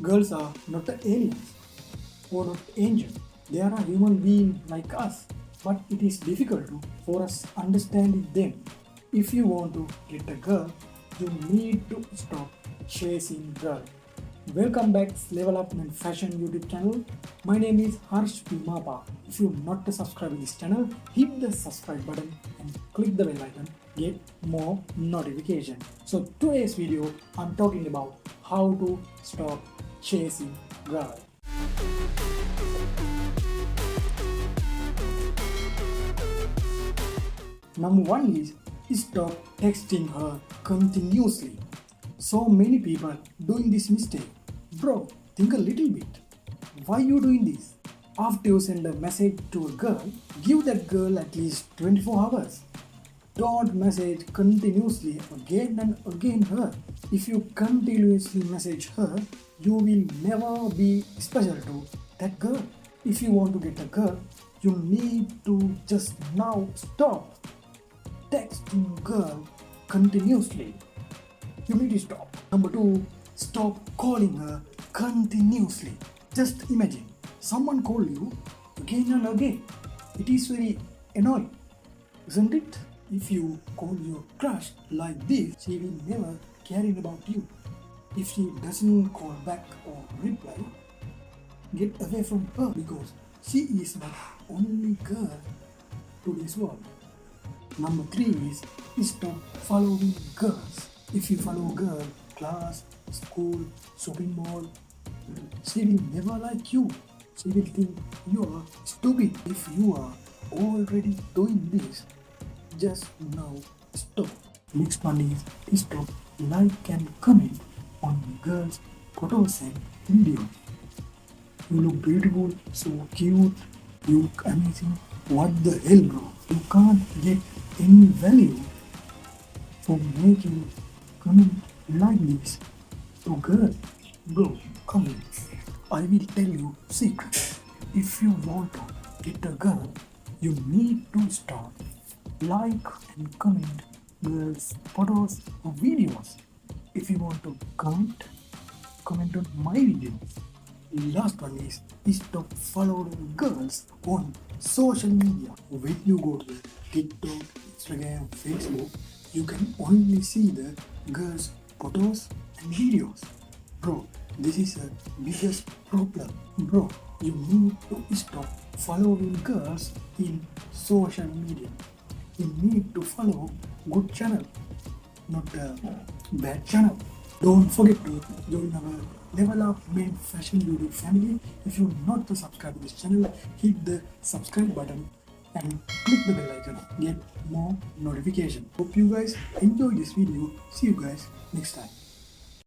Girls are not aliens or not angels. They are a human being like us, but it is difficult for us understanding them. If you want to get a girl, you need to stop chasing girl. Welcome back to Levelupmensfashion YouTube channel. My name is Harsh Mapa. If you not subscribed to this channel, hit the subscribe button and click the bell icon. Get more notification. So today's video, I'm talking about how to stop chasing girl. Number one is stop texting her continuously. So many people doing this mistake. Bro, think a little bit. Why you doing this? After you send a message to a girl, give that girl at least 24 hours. Don't message continuously again and again her. If you continuously message her, you will never be special to that girl. If you want to get a girl, you need to just now stop texting girl continuously. You need to stop. Number two, stop calling her continuously. Just imagine someone call you again and again. It is very annoying, isn't it? If you call your crush like this, she will never care about you. If she doesn't call back or reply, get away from her because she is not only girl to this world. Number three is stop following girls. If you follow a girl, class, school, shopping mall, she will never like you. She will think you are stupid. If you are already doing this, just now stop. Next one is stop like and comment on girls' photos and videos. You look beautiful, so cute, you look amazing. What the hell, bro? You can't get any value for making comment like this to girl. Bro, come on. I will tell you secret. If you want to get a girl, you need to start like and comment girls' photos or videos. If you want to comment on my video. Last one is stop following girls on social media. When you go to TikTok, Instagram, Facebook, you can only see the girls' photos and videos. Bro, this is a biggest problem. Bro, you need to stop following girls in social media. You need to follow good channel, not a bad channel. Don't forget to join our Levelupmensfashion YouTube family. If you're not to subscribe to this channel, hit the subscribe button and click the bell icon. Get more notification. Hope you guys enjoy this video. See you guys next time.